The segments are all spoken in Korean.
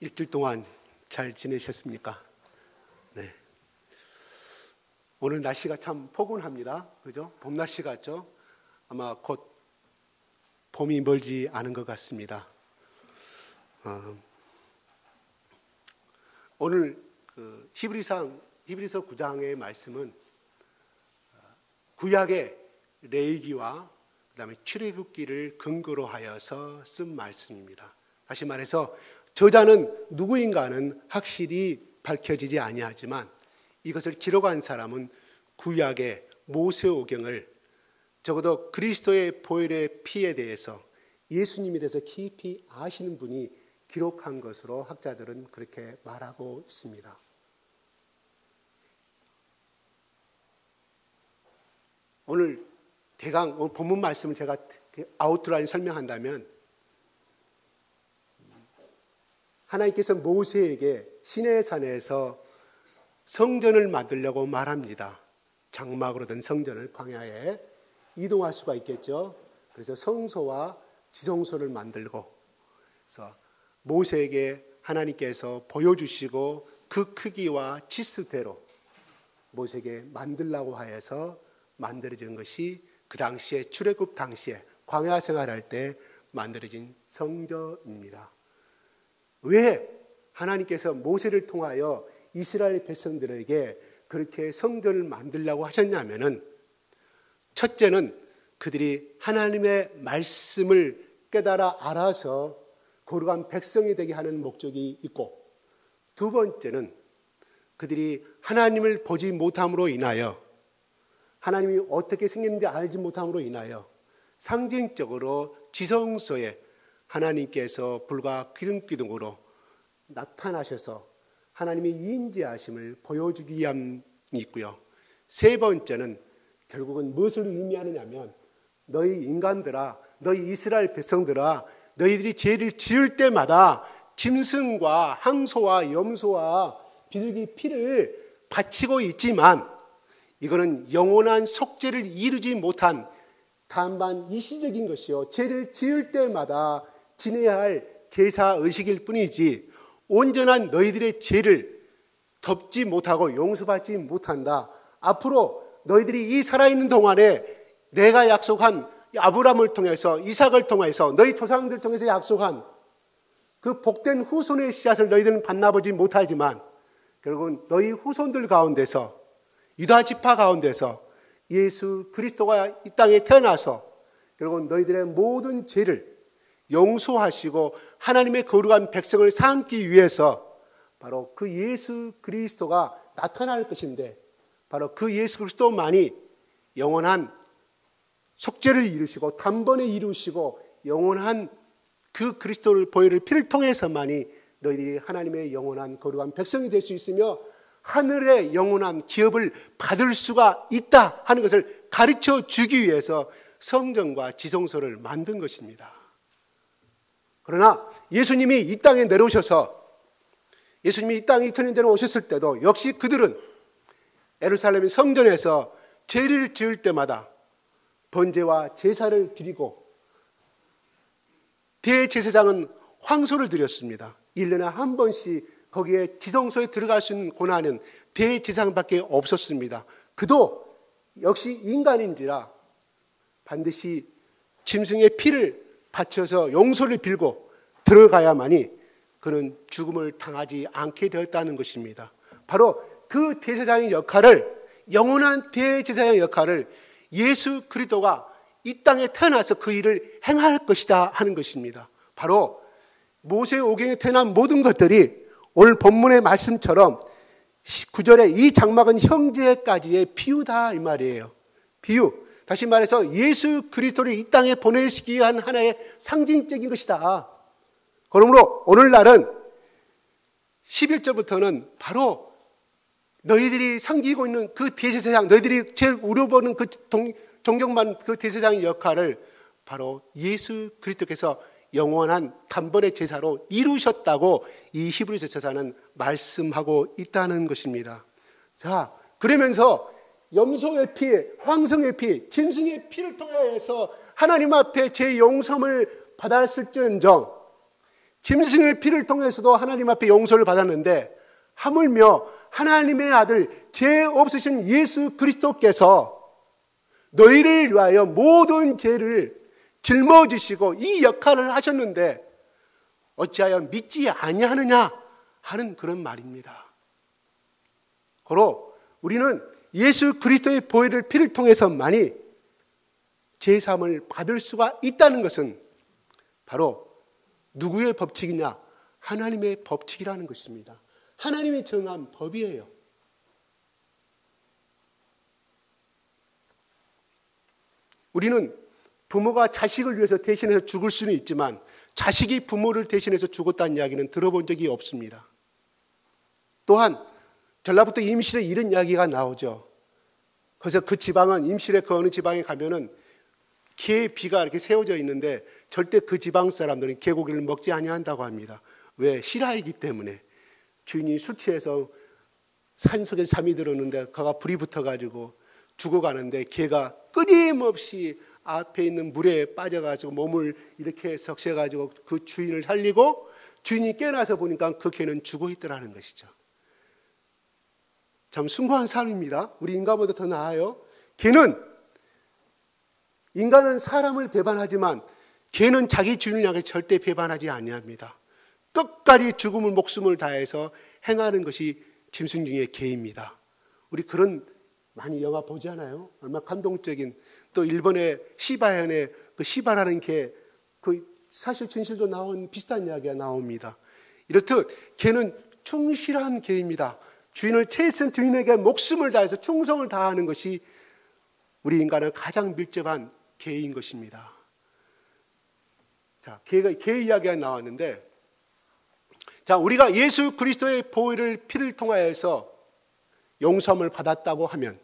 일주일 동안 잘 지내셨습니까? 네. 오늘 날씨가 참 포근합니다. 그죠? 봄 날씨 같죠? 아마 곧 봄이 멀지 않은 것 같습니다. 오늘 히브리서 9장의 말씀은 구약의 레위기와 그다음에 출애굽기를 근거로 하여서 쓴 말씀입니다. 다시 말해서 저자는 누구인가는 확실히 밝혀지지 아니하지만 이것을 기록한 사람은 구약의 모세오경을 적어도 그리스도의 보혈의 피에 대해서 예수님에 대해서 깊이 아시는 분이 기록한 것으로 학자들은 그렇게 말하고 있습니다. 오늘 본문 말씀을 제가 아웃라인 설명한다면 하나님께서 모세에게 시내산에서 성전을 만들려고 말합니다. 장막으로 된 성전을 광야에 이동할 수가 있겠죠. 그래서 성소와 지성소를 만들고 그래서 모세에게 하나님께서 보여주시고 그 크기와 치수대로 모세에게 만들라고 하여서 만들어진 것이 그 당시에 출애굽 당시에 광야 생활할 때 만들어진 성전입니다. 왜 하나님께서 모세를 통하여 이스라엘 백성들에게 그렇게 성전을 만들려고 하셨냐면은 첫째는 그들이 하나님의 말씀을 깨달아 알아서 거룩한 백성이 되게 하는 목적이 있고, 두 번째는 그들이 하나님을 보지 못함으로 인하여 하나님이 어떻게 생겼는지 알지 못함으로 인하여 상징적으로 지성소에 하나님께서 불과 기름기둥으로 나타나셔서 하나님의 인지하심을 보여주기 위함이 있고요. 세 번째는 결국은 무엇을 의미하느냐면 너희 인간들아, 너희 이스라엘 백성들아, 너희들이 죄를 지을 때마다 짐승과 항소와 염소와 비둘기 피를 바치고 있지만 이거는 영원한 속죄를 이루지 못한 다만 일시적인 것이요, 죄를 지을 때마다 지내야 할 제사의식일 뿐이지 온전한 너희들의 죄를 덮지 못하고 용서받지 못한다. 앞으로 너희들이 이 살아있는 동안에 내가 약속한 아브라함을 통해서, 이삭을 통해서, 너희 조상들 통해서 약속한 그 복된 후손의 씨앗을 너희들은 만나보지 못하지만 결국은 너희 후손들 가운데서, 유다 지파 가운데서 예수 그리스도가 이 땅에 태어나서 결국은 너희들의 모든 죄를 용서하시고 하나님의 거룩한 백성을 삼기 위해서 바로 그 예수 그리스도가 나타날 것인데, 바로 그 예수 그리스도만이 영원한 속죄를 이루시고 단번에 이루시고 영원한 그 그리스도를 보혈의 피를 통해서만이 너희들이 하나님의 영원한 거룩한 백성이 될 수 있으며 하늘의 영원한 기업을 받을 수가 있다 하는 것을 가르쳐 주기 위해서 성전과 지성소를 만든 것입니다. 그러나 예수님이 이 땅에 내려오셔서, 예수님이 이 땅에 2000년 전에 오셨을 때도 역시 그들은 예루살렘의 성전에서 죄를 지을 때마다 번제와 제사를 드리고, 대제사장은 황소를 드렸습니다. 1년에 한 번씩 거기에 지성소에 들어갈 수 있는 권한은 대제사장밖에 없었습니다. 그도 역시 인간인지라 반드시 짐승의 피를 바쳐서 용서를 빌고 들어가야만이 그는 죽음을 당하지 않게 되었다는 것입니다. 바로 그 대제사장의 역할을, 영원한 대제사장의 역할을 예수 그리스도가 이 땅에 태어나서 그 일을 행할 것이다 하는 것입니다. 바로 모세오경에 태어난 모든 것들이 오늘 본문의 말씀처럼 9절에 이 장막은 형제까지의 비유다 이 말이에요. 비유. 다시 말해서 예수 그리스도를 이 땅에 보내시기 위한 하나의 상징적인 것이다. 그러므로 오늘날은 11절부터는 바로 너희들이 섬기고 있는 그 대제사장, 너희들이 제일 우려보는 그 존경받는 그 대제사장의 역할을 바로 예수 그리스도께서 영원한 단번의 제사로 이루셨다고 이 히브리서 저자는 말씀하고 있다는 것입니다. 자, 그러면서 염소의 피, 황성의 피, 짐승의 피를 통해서 하나님 앞에 제 용서를 받았을지언정 짐승의 피를 통해서도 하나님 앞에 용서를 받았는데 하물며 하나님의 아들 죄 없으신 예수 그리스도께서 너희를 위하여 모든 죄를 짊어지시고 이 역할을 하셨는데 어찌하여 믿지 아니하느냐 하는 그런 말입니다. 고로 우리는 예수 그리스도의 보혈을 피를 통해서만이 죄사함을 받을 수가 있다는 것은 바로 누구의 법칙이냐? 하나님의 법칙이라는 것입니다. 하나님이 정한 법이에요. 우리는 부모가 자식을 위해서 대신해서 죽을 수는 있지만 자식이 부모를 대신해서 죽었다는 이야기는 들어본 적이 없습니다. 또한 전라북도 임실에 이런 이야기가 나오죠. 그래서 그 지방은 임실의 그 어느 지방에 가면은 개 비가 이렇게 세워져 있는데 절대 그 지방 사람들은 개고기를 먹지 아니한다고 합니다. 왜? 실화이기 때문에. 주인이 술 취해서 산속에 잠이 들었는데 그가 불이 붙어가지고 죽어가는데 개가 끊임없이 앞에 있는 물에 빠져가지고 몸을 이렇게 적셔가지고 그 주인을 살리고 주인이 깨어나서 보니까 그 개는 죽어 있더라는 것이죠. 참 숭고한 삶입니다. 우리 인간보다 더 나아요. 인간은 사람을 배반하지만 개는 자기 주인을 향해 절대 배반하지 아니합니다. 끝까지 죽음을 목숨을 다해서 행하는 것이 짐승 중에 개입니다. 우리 그런 많이 영화 보지 않아요? 얼마나 감동적인. 또 일본의 시바현의 그 시바라는 개, 그 사실 진실도 나온 비슷한 이야기가 나옵니다. 이렇듯 개는 충실한 개입니다. 주인을 채쓴 주인에게 목숨을 다해서 충성을 다하는 것이 우리 인간은 가장 밀접한 개인 것입니다. 자, 개 이야기가 나왔는데, 자, 우리가 예수 그리스도의 보혈을 피를 통하여서 용서함을 받았다고 하면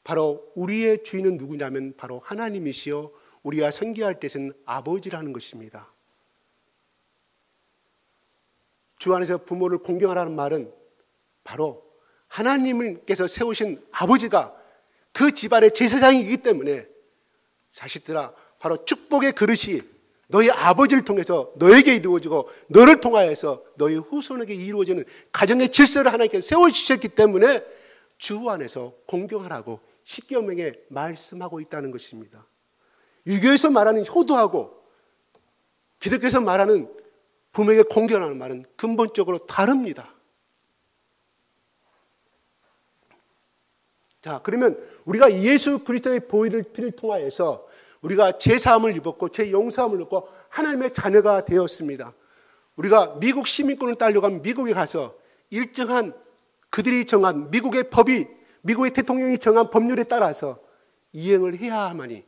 바로 우리의 주인은 누구냐면 바로 하나님이시요 우리와 상기할 때는 아버지라는 것입니다. 주 안에서 부모를 공경하라는 말은 바로 하나님께서 세우신 아버지가 그 집안의 제사장이기 때문에 자식들아 바로 축복의 그릇이 너희 아버지를 통해서 너에게 이루어지고 너를 통하여서 너희 후손에게 이루어지는 가정의 질서를 하나님께서 세워주셨기 때문에 주 안에서 공경하라고 십계명에 말씀하고 있다는 것입니다. 유교에서 말하는 효도하고 기독교에서 말하는 부모에게 공경하는 말은 근본적으로 다릅니다. 자, 그러면 우리가 예수 그리스도의 보혈을 피를 통하여서 우리가 죄사함을 입었고 죄 용서함을 입고 하나님의 자녀가 되었습니다. 우리가 미국 시민권을 따려고 미국에 가서 일정한 그들이 정한 미국의 법이 미국의 대통령이 정한 법률에 따라서 이행을 해야 하마니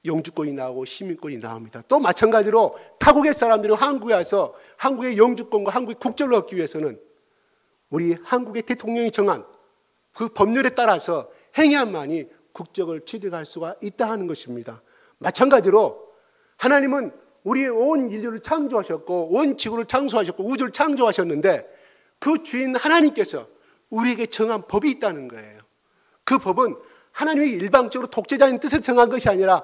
영주권이 나오고 시민권이 나옵니다. 또 마찬가지로 타국의 사람들이 한국에 와서 한국의 영주권과 한국의 국적을 얻기 위해서는 우리 한국의 대통령이 정한 그 법률에 따라서 행해야만이 국적을 취득할 수가 있다 하는 것입니다. 마찬가지로 하나님은 우리의 온 인류를 창조하셨고 온 지구를 창조하셨고 우주를 창조하셨는데 그 주인 하나님께서 우리에게 정한 법이 있다는 거예요. 그 법은 하나님이 일방적으로 독재자인 뜻을 정한 것이 아니라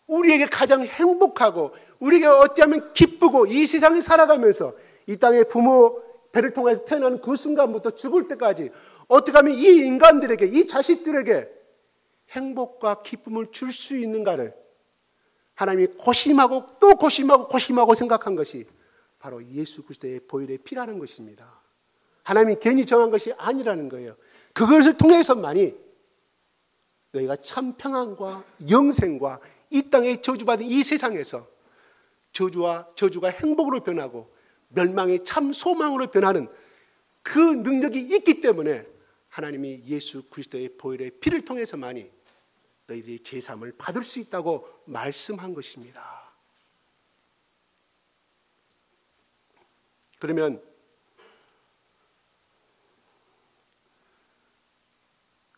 우리에게 가장 행복하고 우리에게 어찌하면 기쁘고 이 세상에 살아가면서 이 땅의 부모 배를 통해서 태어나는 그 순간부터 죽을 때까지 어떻게 하면 이 인간들에게 이 자식들에게 행복과 기쁨을 줄 수 있는가를 하나님이 고심하고 또 고심하고 생각한 것이 바로 예수 그리스도의 보혈의 피라는 것입니다. 하나님이 괜히 정한 것이 아니라는 거예요. 그것을 통해서만이 너희가 참 평안과 영생과 이 땅에 저주받은 이 세상에서 저주가 행복으로 변하고 멸망이 참 소망으로 변하는 그 능력이 있기 때문에 하나님이 예수 그리스도의 보혈의 피를 통해서만이 너희들이 제사함을 받을 수 있다고 말씀한 것입니다. 그러면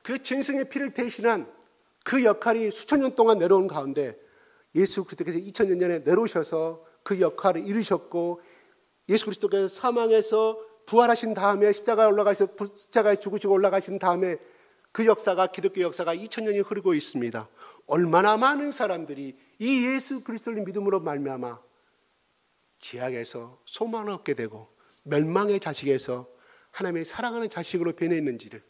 그 짐승의 피를 대신한 그 역할이 수천 년 동안 내려온 가운데 예수 그리스도께서 2000년 전에 내려오셔서 그 역할을 이루셨고 예수 그리스도께서 사망해서 부활하신 다음에 십자가에 올라가서 십자가에 죽으시고 올라가신 다음에 그 역사가 기독교 역사가 2000년이 흐르고 있습니다. 얼마나 많은 사람들이 이 예수 그리스도를 믿음으로 말미암아 죄악에서 소망을 얻게 되고 멸망의 자식에서 하나님의 사랑하는 자식으로 변했는지를,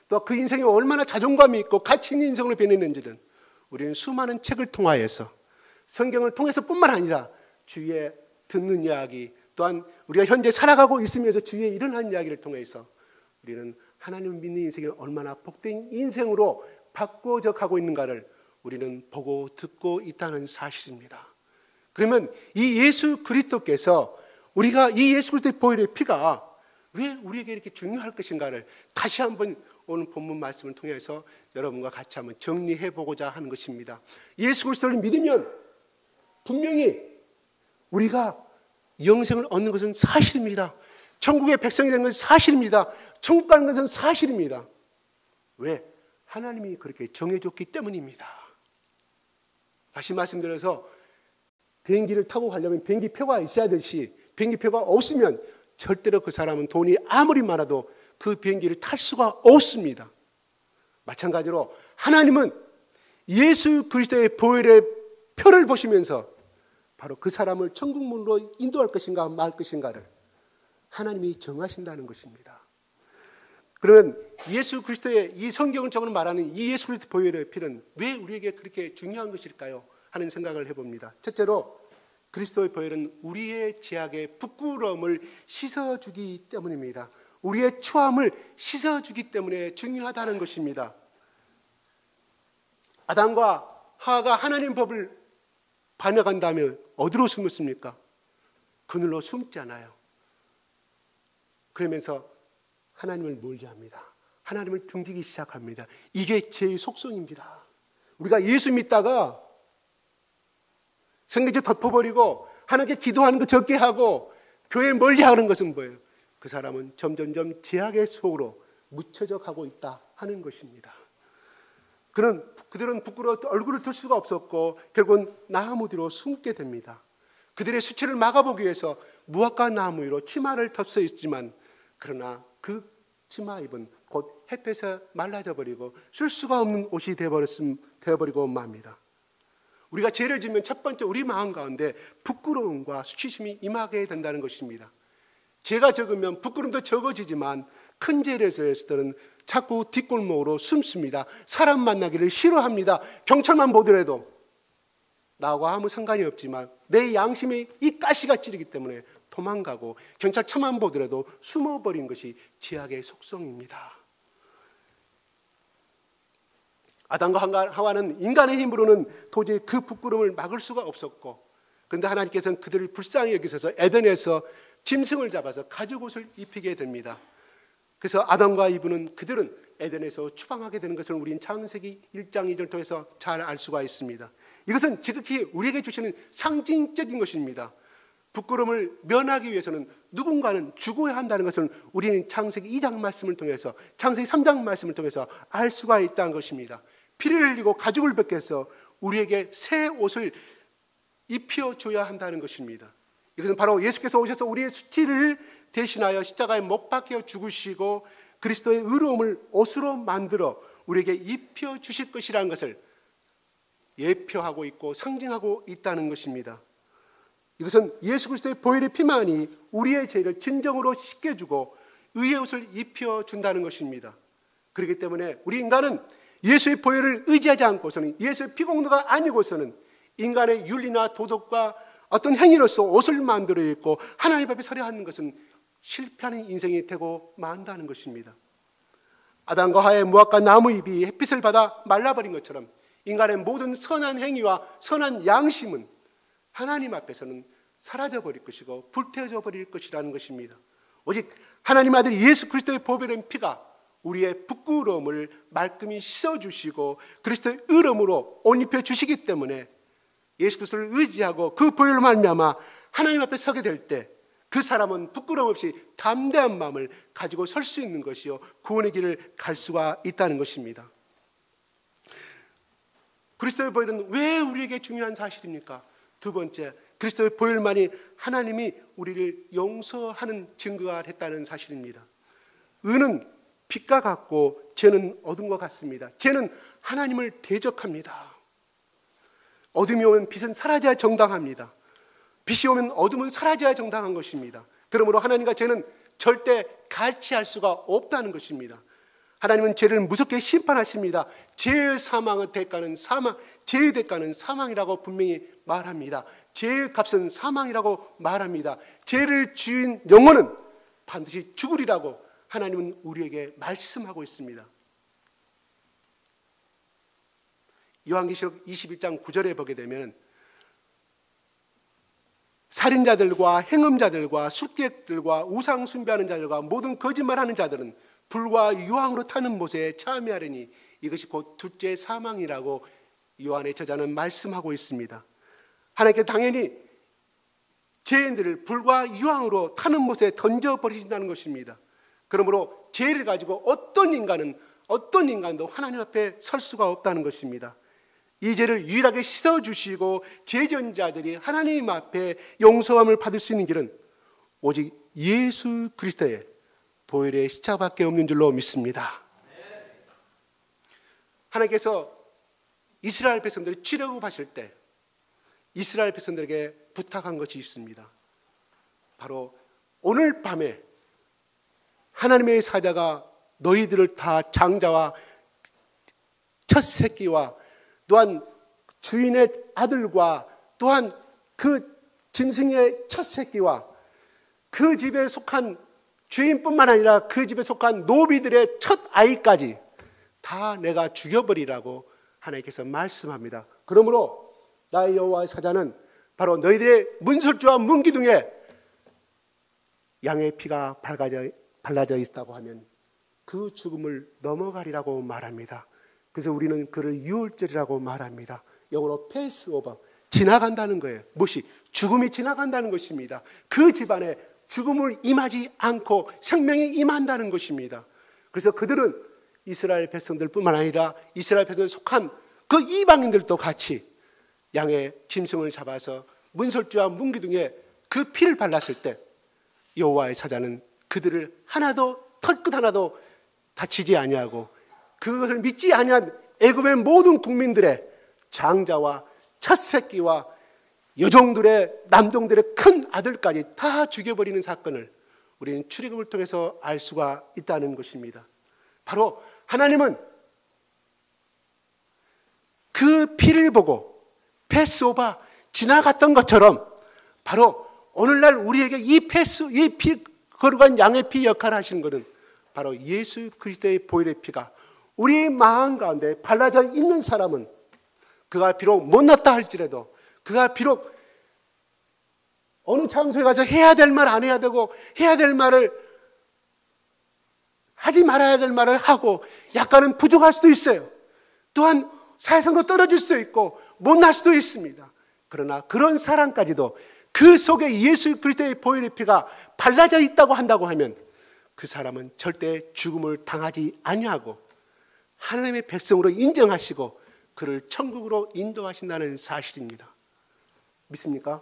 또 그 인생이 얼마나 자존감이 있고 가치 있는 인생으로 변했는지는 우리는 수많은 책을 통하여서, 성경을 통해서 뿐만 아니라 주위에 듣는 이야기, 또한 우리가 현재 살아가고 있으면서 주위에 일어난 이야기를 통해서 우리는 하나님을 믿는 인생이 얼마나 복된 인생으로 바꿔져 가고 있는가를 우리는 보고 듣고 있다는 사실입니다. 그러면 이 예수 그리스도께서, 우리가 이 예수 그리스도의 보혈의 피가 왜 우리에게 이렇게 중요할 것인가를 다시 한번 오늘 본문 말씀을 통해서 여러분과 같이 한번 정리해 보고자 하는 것입니다. 예수 그리스도를 믿으면 분명히 우리가 영생을 얻는 것은 사실입니다. 천국의 백성이 된 것은 사실입니다. 천국 가는 것은 사실입니다. 왜? 하나님이 그렇게 정해줬기 때문입니다. 다시 말씀드려서 비행기를 타고 가려면 비행기표가 있어야 되듯이 비행기표가 없으면 절대로 그 사람은 돈이 아무리 많아도 그 비행기를 탈 수가 없습니다. 마찬가지로 하나님은 예수 그리스도의 보혈의 표를 보시면서 바로 그 사람을 천국문으로 인도할 것인가 말 것인가를 하나님이 정하신다는 것입니다. 그러면 예수 그리스도의, 이 성경을 적은 말하는 이 예수 그리스도 보혈의 피는 왜 우리에게 그렇게 중요한 것일까요? 하는 생각을 해봅니다. 첫째로 그리스도의 보혈은 우리의 죄악의 부끄러움을 씻어주기 때문입니다. 우리의 추함을 씻어주기 때문에 중요하다는 것입니다. 아담과 하와가 하나님 법을 반역한 다음에 어디로 숨었습니까? 그늘로 숨지 않아요. 그러면서 하나님을 멀리합니다. 하나님을 등지기 시작합니다. 이게 죄의 속성입니다. 우리가 예수 믿다가 성경책 덮어버리고 하나님께 기도하는 거 적게 하고 교회 멀리하는 것은 뭐예요? 그 사람은 점점점 죄악의 속으로 묻혀져 가고 있다 하는 것입니다. 그들은 부끄러워 얼굴을 들 수가 없었고 결국은 나무 뒤로 숨게 됩니다. 그들의 수치를 막아보기 위해서 무화과 나무 위로 치마를 덮어 있지만, 그러나 그 치마 잎은 곧 햇볕에 말라져 버리고 쓸 수가 없는 옷이 되어버리고 맙니다. 우리가 죄를 지으면 첫 번째 우리 마음 가운데 부끄러움과 수치심이 임하게 된다는 것입니다. 죄가 적으면 부끄러움도 적어지지만 큰 죄를 해서는 자꾸 뒷골목으로 숨습니다. 사람 만나기를 싫어합니다. 경찰만 보더라도 나하고 아무 상관이 없지만 내 양심에 이 가시가 찌르기 때문에 도망가고 경찰차만 보더라도 숨어버린 것이 죄악의 속성입니다. 아담과 하와는 인간의 힘으로는 도저히 그 부끄러움을 막을 수가 없었고, 그런데 하나님께서는 그들을 불쌍히 여기셔서 에덴에서 짐승을 잡아서 가죽옷을 입히게 됩니다. 그래서 아담과 이브는 그들은 에덴에서 추방하게 되는 것을 우리는 창세기 1장 2절을 통해서 잘 알 수가 있습니다. 이것은 지극히 우리에게 주시는 상징적인 것입니다. 부끄러움을 면하기 위해서는 누군가는 죽어야 한다는 것을 우리는 창세기 2장 말씀을 통해서, 창세기 3장 말씀을 통해서 알 수가 있다는 것입니다. 피를 흘리고 가죽을 벗겨서 우리에게 새 옷을 입혀줘야 한다는 것입니다. 이것은 바로 예수께서 오셔서 우리의 수치를 대신하여 십자가에 못 박혀 죽으시고 그리스도의 의로움을 옷으로 만들어 우리에게 입혀주실 것이라는 것을 예표하고 있고 상징하고 있다는 것입니다. 이것은 예수 그리스도의 보혈의 피만이 우리의 죄를 진정으로 씻겨주고 의의 옷을 입혀준다는 것입니다. 그렇기 때문에 우리 인간은 예수의 보혈을 의지하지 않고서는, 예수의 피공로가 아니고서는 인간의 윤리나 도덕과 어떤 행위로서 옷을 만들어 입고 하나님 앞에 서려 하는 것은 실패하는 인생이 되고 만다는 것입니다. 아담과 하와의 무화과 나무 잎이 햇빛을 받아 말라버린 것처럼 인간의 모든 선한 행위와 선한 양심은 하나님 앞에서는 사라져버릴 것이고 불태워져 버릴 것이라는 것입니다. 오직 하나님 아들 예수 그리스도의 보혈의 피가 우리의 부끄러움을 말끔히 씻어주시고 그리스도의 의로움으로 옷 입혀주시기 때문에 예수 그리스도를 의지하고 그 보혈로 말미암아 하나님 앞에 서게 될 때 그 사람은 부끄러움 없이 담대한 마음을 가지고 설 수 있는 것이요 구원의 길을 갈 수가 있다는 것입니다. 그리스도의 보혈은 왜 우리에게 중요한 사실입니까? 두 번째, 그리스도의 보혈만이 하나님이 우리를 용서하는 증거가 됐다는 사실입니다. 의는 빛과 같고 죄는 어둠과 같습니다. 죄는 하나님을 대적합니다. 어둠이 오면 빛은 사라져야 정당합니다. 빛이 오면 어둠은 사라져야 정당한 것입니다. 그러므로 하나님과 죄는 절대 갈취할 수가 없다는 것입니다. 하나님은 죄를 무섭게 심판하십니다. 죄의 사망의 대가는 사망, 죄의 대가는 사망이라고 분명히 말합니다. 죄의 값은 사망이라고 말합니다. 죄를 지은 영혼은 반드시 죽으리라고 하나님은 우리에게 말씀하고 있습니다. 요한계시록 21장 9절에 보게 되면 살인자들과 행음자들과 숙객들과 우상 숭배하는 자들과 모든 거짓말하는 자들은 불과 유황으로 타는 못에 참여하려니 이것이 곧 둘째 사망이라고 요한의 저자는 말씀하고 있습니다. 하나님께 당연히 죄인들을 불과 유황으로 타는 못에 던져버리신다는 것입니다. 그러므로 죄를 가지고 어떤 인간도 하나님 앞에 설 수가 없다는 것입니다. 이 죄를 유일하게 씻어주시고 죄전자들이 하나님 앞에 용서함을 받을 수 있는 길은 오직 예수 그리스도의 보혈의 십자가밖에 없는 줄로 믿습니다. 하나님께서 이스라엘 백성들이 출애굽하실 때 이스라엘 백성들에게 부탁한 것이 있습니다. 바로 오늘 밤에 하나님의 사자가 너희들을 다 장자와 첫 새끼와 또한 주인의 아들과 또한 그 짐승의 첫 새끼와 그 집에 속한 주인뿐만 아니라 그 집에 속한 노비들의 첫 아이까지 다 내가 죽여버리라고 하나님께서 말씀합니다. 그러므로 나의 여호와의 사자는 바로 너희들의 문설주와 문기둥에 양의 피가 발라져 있다고 하면 그 죽음을 넘어가리라고 말합니다. 그래서 우리는 그를 유월절이라고 말합니다. 영어로 패스오버, 지나간다는 거예요. 무엇이? 죽음이 지나간다는 것입니다. 그 집안에 죽음을 임하지 않고 생명이 임한다는 것입니다. 그래서 그들은 이스라엘 백성들뿐만 아니라 이스라엘 백성에 속한 그 이방인들도 같이 양의 짐승을 잡아서 문설주와 문기둥에 그 피를 발랐을 때 여호와의 사자는 그들을 하나도 털끝 하나도 다치지 아니하고 그것을 믿지 아니한 애굽의 모든 국민들의 장자와 첫 새끼와 여종들의 남종들의 큰 아들까지 다 죽여버리는 사건을 우리는 출애굽을 통해서 알 수가 있다는 것입니다. 바로 하나님은 그 피를 보고 패스오버 지나갔던 것처럼 바로 오늘날 우리에게 이 피 거룩한 양의 피 역할을 하시는 것은 바로 예수 그리스도의 보혈의 피가 우리 마음 가운데 발라져 있는 사람은 그가 비록 못났다 할지라도 그가 비록 어느 장소에 가서 해야 될 말 안 해야 되고 해야 될 말을 하지 말아야 될 말을 하고 약간은 부족할 수도 있어요. 또한 사회성도 떨어질 수도 있고 못날 수도 있습니다. 그러나 그런 사람까지도 그 속에 예수 그리스도의 보혈의 피가 발라져 있다고 한다고 하면 그 사람은 절대 죽음을 당하지 아니하고 하나님의 백성으로 인정하시고 그를 천국으로 인도하신다는 사실입니다. 믿습니까?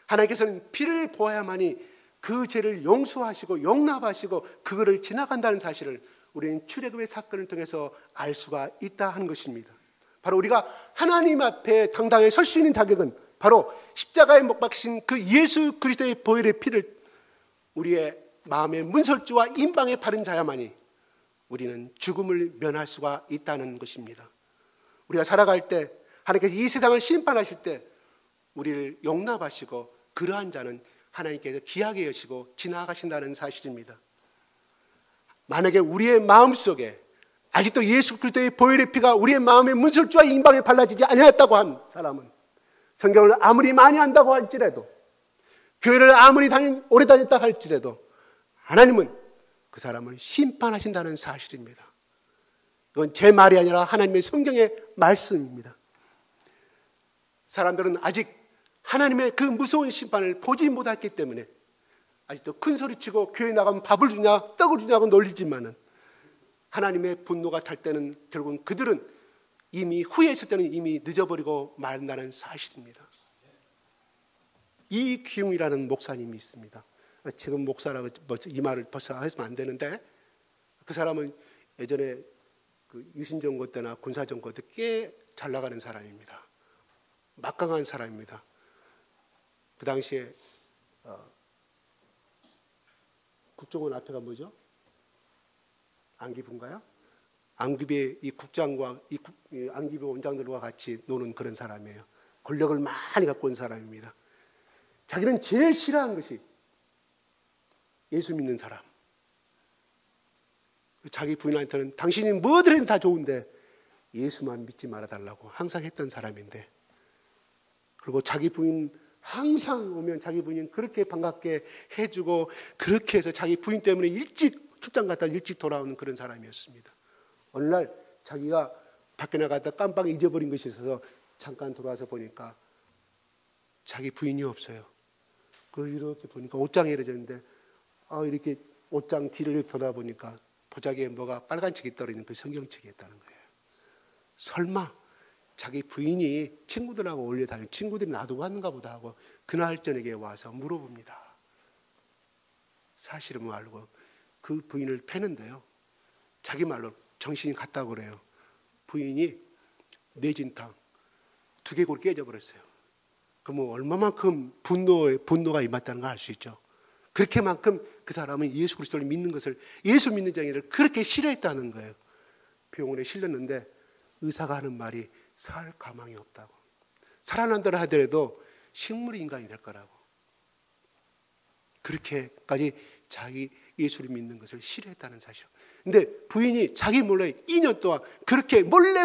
하나님께서는 피를 보아야만이 그 죄를 용서하시고 용납하시고 그거를 지나간다는 사실을 우리는 출애굽의 사건을 통해서 알 수가 있다 하는 것입니다. 바로 우리가 하나님 앞에 당당히 설 수 있는 자격은 바로 십자가에 못 박히신 그 예수 그리스도의 보혈의 피를 우리의 마음의 문설주와 임방에 바른 자야만이 우리는 죽음을 면할 수가 있다는 것입니다. 우리가 살아갈 때 하나님께서 이 세상을 심판하실 때 우리를 용납하시고 그러한 자는 하나님께서 귀하게 여시고 지나가신다는 사실입니다. 만약에 우리의 마음속에 아직도 예수 그리스도의 보혈의 피가 우리의 마음의 문설주와 임방에 발라지지 아니하였다고 한 사람은 성경을 아무리 많이 안다고 할지라도 교회를 아무리 오래 다녔다 할지라도 하나님은 그 사람을 심판하신다는 사실입니다. 이건 제 말이 아니라 하나님의 성경의 말씀입니다. 사람들은 아직 하나님의 그 무서운 심판을 보지 못했기 때문에 아직도 큰 소리치고 교회 나가면 밥을 주냐 떡을 주냐고 놀리지만은 하나님의 분노가 탈 때는 결국은 그들은 이미 후회했을 때는 이미 늦어버리고 말한다는 사실입니다. 이기웅이라는 목사님이 있습니다. 지금 목사라고 이 말을 벌써 하시면 안 되는데 그 사람은 예전에 그 유신정권 때나 군사정권 때 꽤 잘 나가는 사람입니다. 막강한 사람입니다. 그 당시에 국정원 앞에가 뭐죠? 안기부인가요? 안기부의 이 국장과 이 안기부 원장들과 같이 노는 그런 사람이에요. 권력을 많이 갖고 온 사람입니다. 자기는 제일 싫어하는 것이 예수 믿는 사람. 자기 부인한테는 당신이 뭐든 다 좋은데 예수만 믿지 말아달라고 항상 했던 사람인데, 그리고 자기 부인 항상 오면 자기 부인은 그렇게 반갑게 해주고, 그렇게 해서 자기 부인 때문에 일찍 출장 갔다 일찍 돌아오는 그런 사람이었습니다. 어느 날 자기가 밖에 나갔다 깜빡 잊어버린 것이 있어서 잠깐 돌아와서 보니까 자기 부인이 없어요. 이렇게 보니까 옷장에 이러졌는데, 이렇게 옷장 뒤를 돌아보니까 보자기에 뭐가 빨간 책이 떨어지는 그 성경책이었다는 거예요. 설마 자기 부인이 친구들하고 어울려 다니는 친구들이 놔두고 갔는가 보다 하고 그날 저녁에 와서 물어봅니다. 사실은 알고 그 부인을 패는데요, 자기 말로 정신이 갔다고 그래요. 부인이 뇌진탕 두개골 깨져버렸어요. 그럼 얼마만큼 분노가 임했다는 걸 알 수 있죠. 그렇게만큼 그 사람은 예수 그리스도를 믿는 것을, 예수 믿는 자를 그렇게 싫어했다는 거예요. 병원에 실렸는데 의사가 하는 말이 살 가망이 없다고. 살아난다고 하더라도 식물이 인간이 될 거라고. 그렇게까지 자기 예수를 믿는 것을 싫어했다는 사실. 근데 부인이 자기 몰래 2년 동안 그렇게 몰래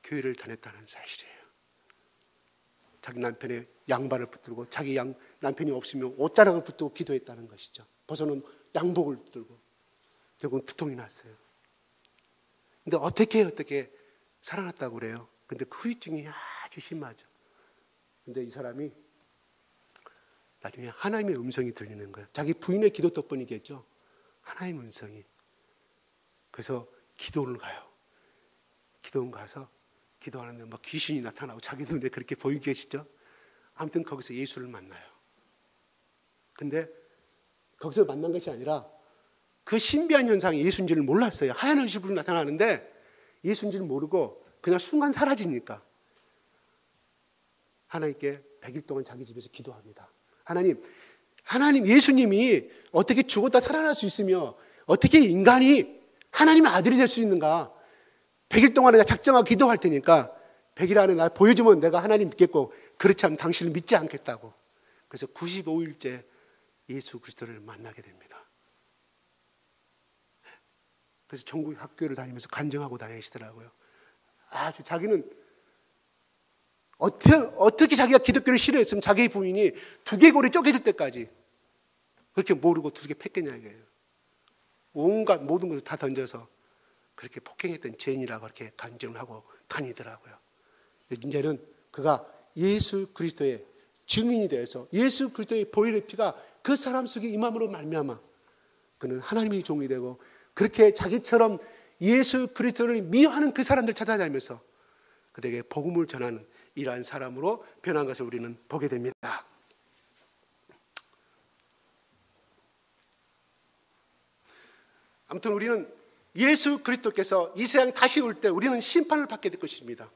교회를 다녔다는 사실이에요. 자기 남편의 양발을 붙들고, 자기 남편이 없으면 옷자락을 붙들고 기도했다는 것이죠. 벗어놓은 양복을 붙들고. 결국은 두통이 났어요. 근데 어떻게 살아났다고 그래요. 근데 그 후유증이 아주 심하죠. 근데 이 사람이 나중에 하나님의 음성이 들리는 거예요. 자기 부인의 기도 덕분이겠죠. 하나님의 음성이. 그래서 기도를 가요. 기도원 가서 기도하는데 막 귀신이 나타나고 자기 눈에 그렇게 보이겠죠. 아무튼 거기서 예수를 만나요. 근데 거기서 만난 것이 아니라 그 신비한 현상이 예수인 줄 몰랐어요. 하얀 얼굴로 나타나는데 예수인 줄 모르고 그냥 순간 사라지니까 하나님께 100일 동안 자기 집에서 기도합니다. 하나님, 예수님이 어떻게 죽었다 살아날 수 있으며 어떻게 인간이 하나님의 아들이 될 수 있는가? 100일 동안에 내가 작정하고 기도할 테니까 100일 안에 나 보여주면 내가 하나님 믿겠고, 그렇지 않으면 당신을 믿지 않겠다고. 그래서 95일째 예수 그리스도를 만나게 됩니다. 그래서 전국 학교를 다니면서 간증하고 다니시더라고요. 아주 자기는 어떻게 자기가 기독교를 싫어했으면 자기 부인이 두개골이 쪼개질 때까지 그렇게 모르고 두개 팼겠냐 이거예요. 온갖 모든 것을 다 던져서 그렇게 폭행했던 죄인이라고 그렇게 간증을 하고 다니더라고요. 이제는 그가 예수 그리스도의 증인이 되어서 예수 그리스도의 보혈의 피가 그 사람 속에 임함으로 말미암아 그는 하나님의 종이 되고, 그렇게 자기처럼 예수 그리스도를 미워하는 그 사람들 찾아다니면서 그들에게 복음을 전하는 이러한 사람으로 변한 것을 우리는 보게 됩니다. 아무튼 우리는 예수 그리스도께서 이 세상에 다시 올 때 우리는 심판을 받게 될 것입니다.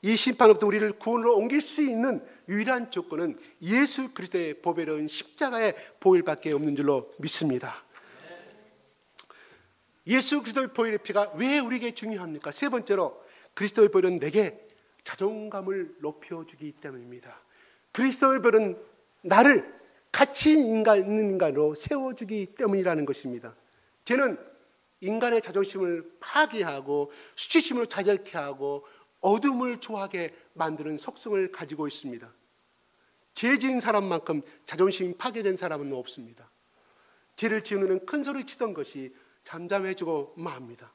이 심판으로부터 우리를 구원으로 옮길 수 있는 유일한 조건은 예수 그리스도의 보배로운 십자가의 보혈밖에 없는 줄로 믿습니다. 예수 그리스도의 보혈의 피가 왜 우리에게 중요합니까? 세 번째로, 그리스도의 보혈은 내게 자존감을 높여주기 때문입니다. 그리스도의 보혈은 나를 가치 있는 인간으로 세워주기 때문이라는 것입니다. 죄는 인간의 자존심을 파괴하고 수치심을 자절케 하고 어둠을 좋아하게 만드는 속성을 가지고 있습니다. 죄 지은 사람만큼 자존심이 파괴된 사람은 없습니다. 죄를 지으면 큰 소리 치던 것이 잠잠해지고 맙니다.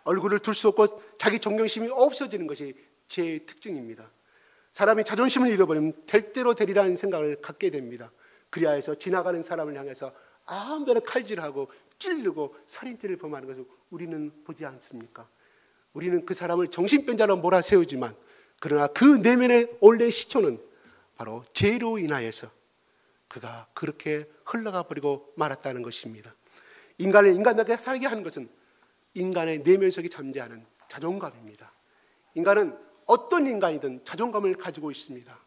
얼굴을 들 수 없고 자기 존경심이 없어지는 것이 죄의 특징입니다. 사람이 자존심을 잃어버리면 될 대로 되리라는 생각을 갖게 됩니다. 그리하여서 지나가는 사람을 향해서 아무데나 칼질하고 찌르고 살인죄를 범하는 것을 우리는 보지 않습니까? 우리는 그 사람을 정신병자로 몰아세우지만, 그러나 그 내면의 원래 시초는 바로 죄로 인하여서 그가 그렇게 흘러가 버리고 말았다는 것입니다. 인간을 인간답게 살게 하는 것은 인간의 내면 속에 잠재하는 자존감입니다. 인간은 어떤 인간이든 자존감을 가지고 있습니다.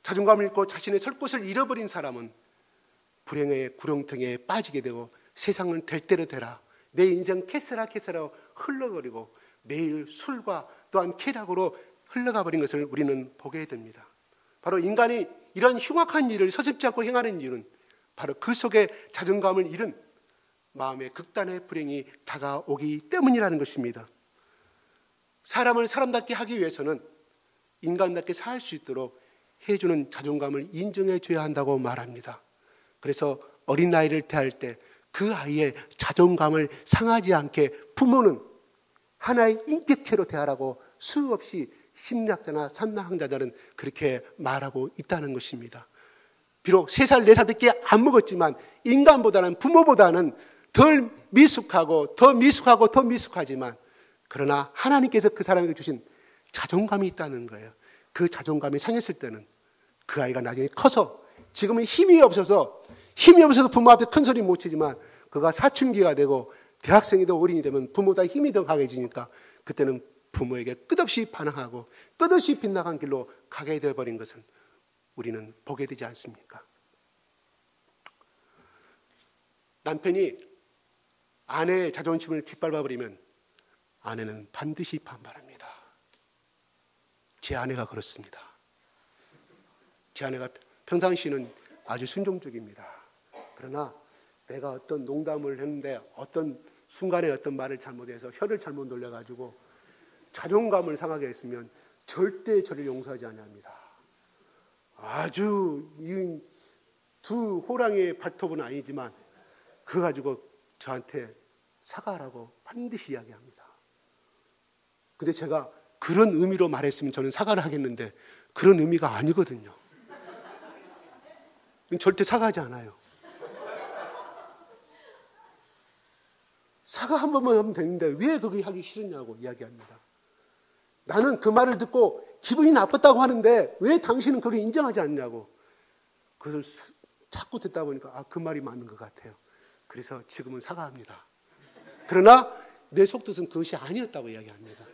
자존감을 잃고 자신의 설 곳을 잃어버린 사람은 불행의 구렁텅이에 빠지게 되고 세상은 될 대로 되라, 내 인생 캐스라 흘러버리고 매일 술과 또한 쾌락으로 흘러가 버린 것을 우리는 보게 됩니다. 바로 인간이 이런 흉악한 일을 서슴지 않고 행하는 이유는 바로 그 속에 자존감을 잃은 마음의 극단의 불행이 다가오기 때문이라는 것입니다. 사람을 사람답게 하기 위해서는 인간답게 살 수 있도록 해주는 자존감을 인정해 줘야 한다고 말합니다. 그래서 어린 아이를 대할 때 그 아이의 자존감을 상하지 않게 부모는 하나의 인격체로 대하라고 수없이 심리학자나 산나학자들은 그렇게 말하고 있다는 것입니다. 비록 3살, 4살밖에 안 먹었지만 인간보다는, 부모보다는 덜 미숙하고 더 미숙하지만 그러나 하나님께서 그 사람에게 주신 자존감이 있다는 거예요. 그 자존감이 상했을 때는 그 아이가 나중에 커서, 지금은 힘이 없어서 부모 앞에 큰 소리 못 치지만 그가 사춘기가 되고 대학생이 더 어린이 되면 부모보다 힘이 더 강해지니까 그때는 부모에게 끝없이 반항하고 끝없이 빗나간 길로 가게 되어버린 것은 우리는 보게 되지 않습니까? 남편이 아내의 자존심을 짓밟아버리면 아내는 반드시 반발합니다. 제 아내가 그렇습니다. 제 아내가 평상시는 아주 순종적입니다. 그러나 내가 어떤 농담을 했는데 어떤 순간에 어떤 말을 잘못해서 혀를 잘못 돌려가지고 자존감을 상하게 했으면 절대 저를 용서하지 아니합니다. 아주 이 두 호랑이의 발톱은 아니지만 그거 가지고 저한테 사과하라고 반드시 이야기합니다. 근데 제가 그런 의미로 말했으면 저는 사과를 하겠는데 그런 의미가 아니거든요. 절대 사과하지 않아요. 사과 한 번만 하면 되는데 왜 그게 하기 싫으냐고 이야기합니다. 나는 그 말을 듣고 기분이 나빴다고 하는데 왜 당신은 그걸 인정하지 않냐고. 그것을 자꾸 듣다 보니까 그 말이 맞는 것 같아요. 그래서 지금은 사과합니다. 그러나 내 속뜻은 그것이 아니었다고 이야기합니다.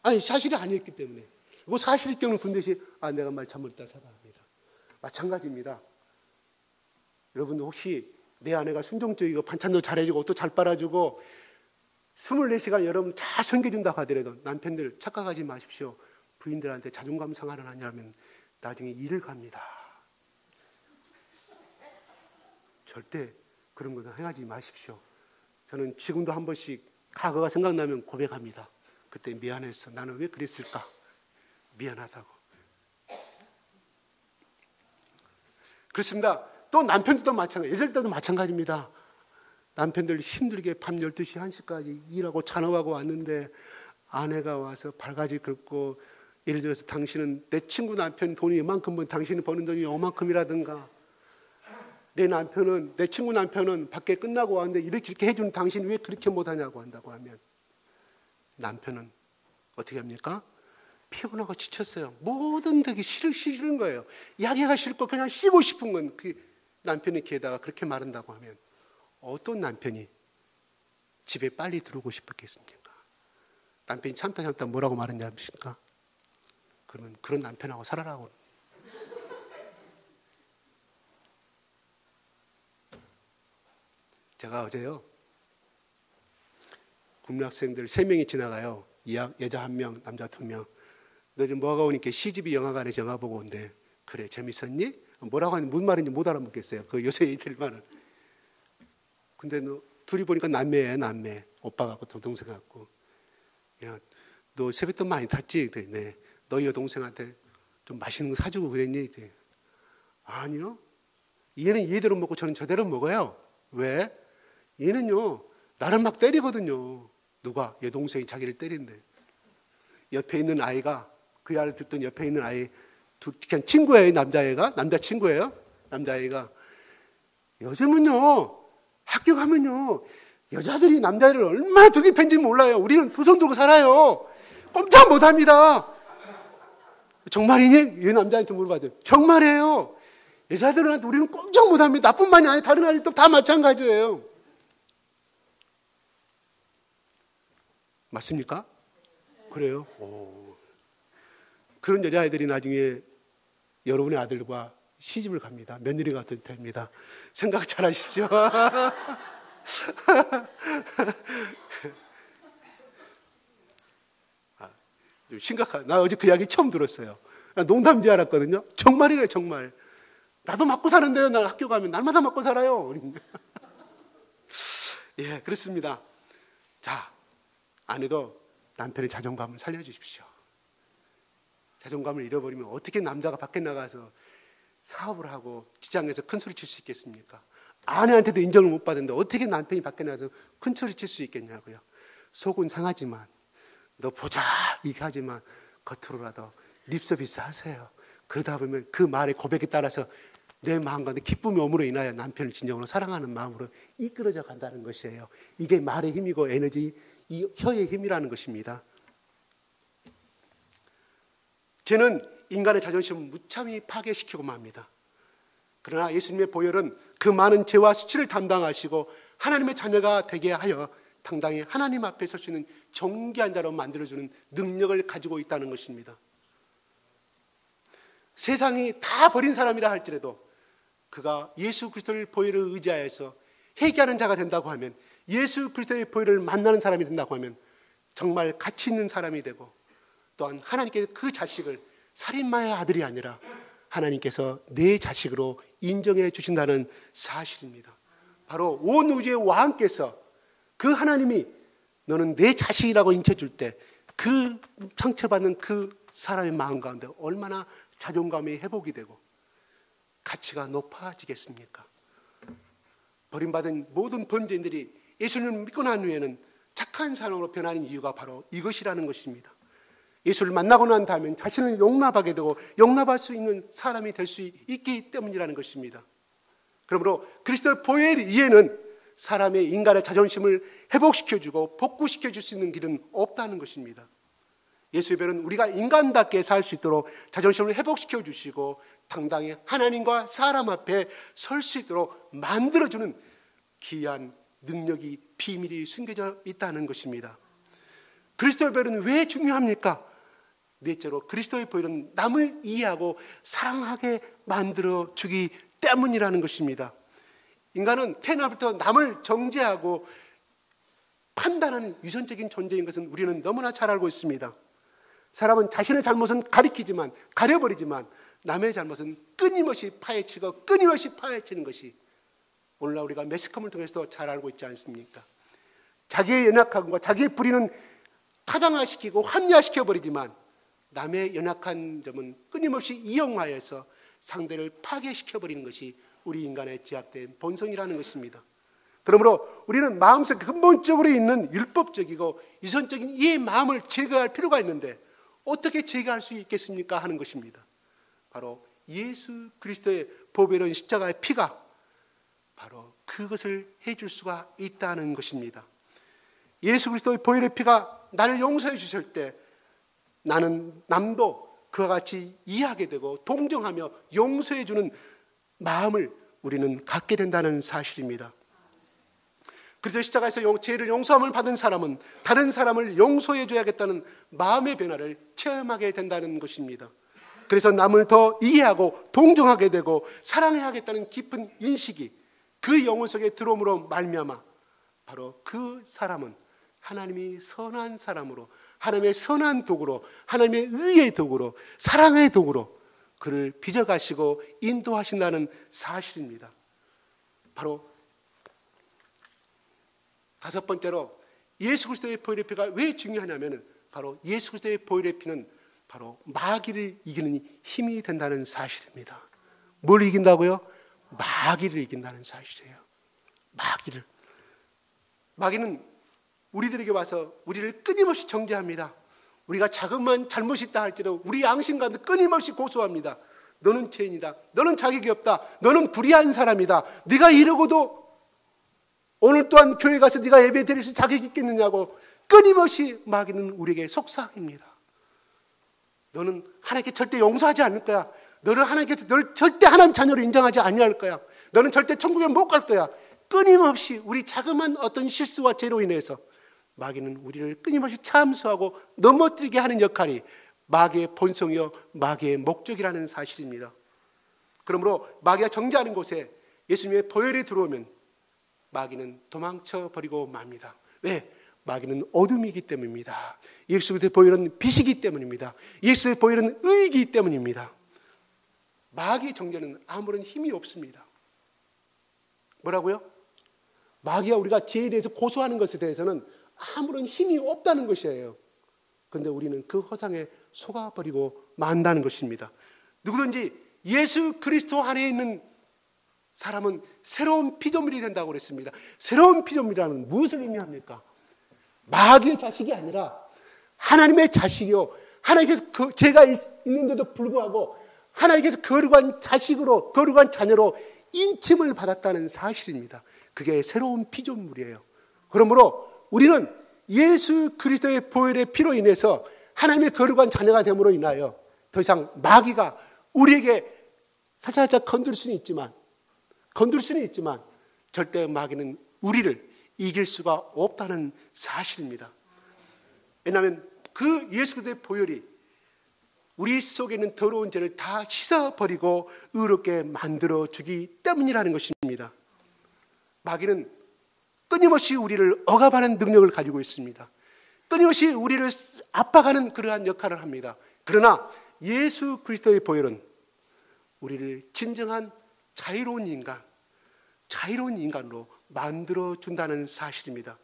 아니, 사실이 아니었기 때문에. 그리고 사실일 경우는 반드시 내가 말 잘못했다 사과합니다. 마찬가지입니다. 여러분도 혹시 내 아내가 순종적이고 반찬도 잘해주고 옷도 잘 빨아주고 24시간 여러분 잘 섬겨준다고 하더라도 남편들 착각하지 마십시오. 부인들한테 자존감 상하를 하냐면 나중에 일을 갑니다. 절대 그런 것은 행하지 마십시오. 저는 지금도 한 번씩 과거가 생각나면 고백합니다. 그때 미안했어. 나는 왜 그랬을까? 미안하다고. 그렇습니다. 또 남편들도 마찬가지예요. 예절 때도 마찬가지입니다. 남편들 힘들게 밤 12시, 1시까지 일하고 잔업하고 왔는데 아내가 와서 발가지 긁고 예를 들어서 당신은 내 친구 남편 돈이 이만큼 번 당신이 버는 돈이 요만큼이라든가 내 친구 남편은 밖에 끝나고 왔는데 이렇게 해주는 당신 왜 그렇게 못하냐고 한다고 하면 남편은 어떻게 합니까? 피곤하고 지쳤어요. 모든 게 싫은 거예요. 야기가 싫고 그냥 쉬고 싶은 건 그 남편의 귀에다가 그렇게 말한다고 하면 어떤 남편이 집에 빨리 들어오고 싶었겠습니까? 남편이 참다 뭐라고 말했냐 하십니까? 그러면 그런 남편하고 살아라고. 제가 어제요 국민학생들 3명이 지나가요. 여자 1명, 남자 2명. 너 지금 뭐하고 오니까 시집이 영화관에서 영화 보고 온대. 그래, 재밌었니? 뭐라고 하는지 무슨 말인지 못 알아먹겠어요. 그 요새 이들 말은. 근데 너 둘이 보니까 남매예요, 남매. 오빠 같고 동생 같고. 야, 너 세뱃돈 많이 탔지? 네. 너 여동생한테 좀 맛있는 거 사주고 그랬니? 아니요. 얘는 얘대로 먹고 저는 저대로 먹어요. 왜? 얘는요 나를 막 때리거든요. 누가? 여동생이 자기를 때린대. 옆에 있는 아이가 그 말을 듣던 옆에 있는 아이 그냥 친구예요. 남자친구예요. 남자아이가 요즘은요 학교 가면요 여자들이 남자애를 얼마나 두기 팬지 몰라요. 우리는 두 손 들고 살아요. 꼼짝 못합니다. 정말이니? 이 남자한테 물어봐도 정말이에요. 여자들한테 우리는 꼼짝 못합니다. 나뿐만이 아니라 다른 아이들도 다 마찬가지예요. 맞습니까? 그래요? 오. 그런 여자아이들이 나중에 여러분의 아들과 시집을 갑니다. 며느리가 됩니다. 생각 잘 하십시오. 좀 심각한. 나 어제 그 이야기 처음 들었어요. 농담인 줄 알았거든요. 정말이래, 정말. 나도 맞고 사는데요. 나 학교 가면 날마다 맞고 살아요. 예, 그렇습니다. 자, 아내도 남편의 자존감을 살려주십시오. 자존감을 잃어버리면 어떻게 남자가 밖에 나가서 사업을 하고 직장에서 큰 소리 칠 수 있겠습니까? 아내한테도 인정을 못 받는데 어떻게 남편이 밖에 나가서 큰 소리 칠 수 있겠냐고요. 속은 상하지만, 너 보자 이렇게 하지만 겉으로라도 립서비스 하세요. 그러다 보면 그 말의 고백에 따라서 내 마음 가운데 기쁨이 오므로 인하여 남편을 진정으로 사랑하는 마음으로 이끌어져 간다는 것이에요. 이게 말의 힘이고 에너지, 이 혀의 힘이라는 것입니다. 죄는 인간의 자존심을 무참히 파괴시키고 맙니다. 그러나 예수님의 보혈은 그 많은 죄와 수치를 담당하시고 하나님의 자녀가 되게 하여 당당히 하나님 앞에 설 수 있는 정결한 자로 만들어주는 능력을 가지고 있다는 것입니다. 세상이 다 버린 사람이라 할지라도 그가 예수 그리스도의 보혈을 의지하여서 회개하는 자가 된다고 하면, 예수 그리스도의 보혈을 만나는 사람이 된다고 하면 정말 가치 있는 사람이 되고, 또한 하나님께서 그 자식을 살인마의 아들이 아니라 하나님께서 내 자식으로 인정해 주신다는 사실입니다. 바로 온 우주의 왕께서, 그 하나님이 너는 내 자식이라고 인쳐줄 때 그 상처받는 그 사람의 마음 가운데 얼마나 자존감이 회복이 되고 가치가 높아지겠습니까? 버림받은 모든 범죄인들이 예수님을 믿고 난 후에는 착한 사람으로 변하는 이유가 바로 이것이라는 것입니다. 예수를 만나고 난 다음에 자신을 용납하게 되고 용납할 수 있는 사람이 될 수 있기 때문이라는 것입니다. 그러므로 그리스도의 보혈 이에는 사람의 인간의 자존심을 회복시켜주고 복구시켜줄 수 있는 길은 없다는 것입니다. 예수의 별은 우리가 인간답게 살 수 있도록 자존심을 회복시켜 주시고 당당히 하나님과 사람 앞에 설 수 있도록 만들어주는 귀한 능력이, 비밀이 숨겨져 있다는 것입니다. 그리스도의 별은 왜 중요합니까? 넷째로 그리스도의 보혈은 남을 이해하고 사랑하게 만들어 주기 때문이라는 것입니다. 인간은 태어나부터 남을 정죄하고 판단하는 유선적인 존재인 것은 우리는 너무나 잘 알고 있습니다. 사람은 자신의 잘못은 가려버리지만 남의 잘못은 끊임없이 파헤치고 끊임없이 파헤치는 것이 오늘날 우리가 매스컴을 통해서도 잘 알고 있지 않습니까? 자기의 연약함과 자기의 불의는 타당화시키고 합리화시켜버리지만 남의 연약한 점은 끊임없이 이용하여서 상대를 파괴시켜버리는 것이 우리 인간의 제약된 본성이라는 것입니다. 그러므로 우리는 마음속 근본적으로 있는 율법적이고 유선적인 이 마음을 제거할 필요가 있는데 어떻게 제거할 수 있겠습니까? 하는 것입니다. 바로 예수 그리스도의 보배로운 십자가의 피가 바로 그것을 해줄 수가 있다는 것입니다. 예수 그리스도의 보혈의 피가 나를 용서해 주실 때 나는 남도 그와 같이 이해하게 되고 동정하며 용서해 주는 마음을 우리는 갖게 된다는 사실입니다. 그래서 십자가에서 죄를 용서함을 받은 사람은 다른 사람을 용서해 줘야겠다는 마음의 변화를 체험하게 된다는 것입니다. 그래서 남을 더 이해하고 동정하게 되고 사랑해야겠다는 깊은 인식이 그 영혼 속에 들어옴으로 말미암아 바로 그 사람은 하나님이 선한 사람으로, 하나님의 선한 도구로, 하나님의 의의 도구로, 사랑의 도구로 그를 빚어가시고 인도하신다는 사실입니다. 바로 다섯 번째로 예수 그리스도의 보혈의 피가 왜 중요하냐면 바로 예수 그리스도의 보혈의 피는 바로 마귀를 이기는 힘이 된다는 사실입니다. 뭘 이긴다고요? 마귀를 이긴다는 사실이에요. 마귀는 우리들에게 와서 우리를 끊임없이 정죄합니다. 우리가 자그마한 잘못이 있다 할지라도 우리 양심 가운데 끊임없이 고소합니다. 너는 죄인이다. 너는 자격이 없다. 너는 불의한 사람이다. 네가 이러고도 오늘 또한 교회 가서 네가 예배 드릴 수 자격이 있겠느냐고 끊임없이 마귀는 우리에게 속삭입니다. 너는 하나님께 절대 용서하지 않을 거야. 너를 절대 하나님 자녀로 인정하지 아니할 거야. 너는 절대 천국에 못 갈 거야. 끊임없이 우리 자그마한 어떤 실수와 죄로 인해서 마귀는 우리를 끊임없이 참수하고 넘어뜨리게 하는 역할이 마귀의 본성이요 마귀의 목적이라는 사실입니다. 그러므로 마귀가 정죄하는 곳에 예수님의 보혈이 들어오면 마귀는 도망쳐 버리고 맙니다. 왜? 마귀는 어둠이기 때문입니다. 예수 그리스도의 보혈은 빛이기 때문입니다. 예수의 보혈은 의이기 때문입니다. 마귀의 정죄는 아무런 힘이 없습니다. 뭐라고요? 마귀가 우리가 죄에 대해서 고소하는 것에 대해서는 아무런 힘이 없다는 것이에요. 그런데 우리는 그 허상에 속아버리고 만다는 것입니다. 누구든지 예수 그리스도 안에 있는 사람은 새로운 피조물이 된다고 그랬습니다. 새로운 피조물이라는 무엇을 의미합니까? 마귀의 자식이 아니라 하나님의 자식이요, 하나님께서 죄가 있는데도 불구하고 하나님께서 거룩한 자식으로, 거룩한 자녀로 인침을 받았다는 사실입니다. 그게 새로운 피조물이에요. 그러므로 우리는 예수 그리스도의 보혈의 피로 인해서 하나님의 거룩한 자녀가 됨으로 인하여 더 이상 마귀가 우리에게 살짝 건들 수는 있지만 절대 마귀는 우리를 이길 수가 없다는 사실입니다. 왜냐하면 그 예수 그리스도의 보혈이 우리 속에 있는 더러운 죄를 다 씻어버리고 의롭게 만들어주기 때문이라는 것입니다. 마귀는 끊임없이 우리를 억압하는 능력을 가지고 있습니다. 끊임없이 우리를 압박하는 그러한 역할을 합니다. 그러나 예수 그리스도의 보혈은 우리를 진정한 자유로운 인간으로 만들어준다는 사실입니다.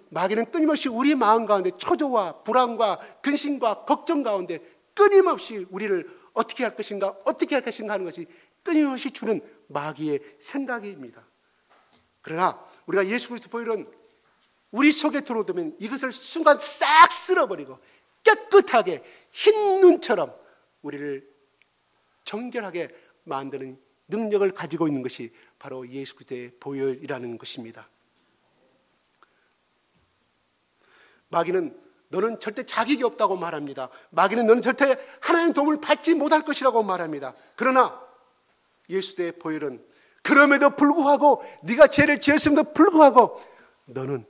마귀는 끊임없이 우리 마음 가운데 초조와 불안과 근심과 걱정 가운데 끊임없이 우리를 어떻게 할 것인가 하는 것이 끊임없이 주는 마귀의 생각입니다. 그러나 우리가 예수 그리스도 보혈은 우리 속에 들어오면 이것을 순간 싹 쓸어버리고 깨끗하게 흰 눈처럼 우리를 정결하게 만드는 능력을 가지고 있는 것이 바로 예수 그리스도의 보혈이라는 것입니다. 마귀는 너는 절대 자격이 없다고 말합니다. 마귀는 너는 절대 하나님의 도움을 받지 못할 것이라고 말합니다. 그러나 예수의 보혈은 그럼에도 불구하고 네가 죄를 지었음에도 불구하고 너는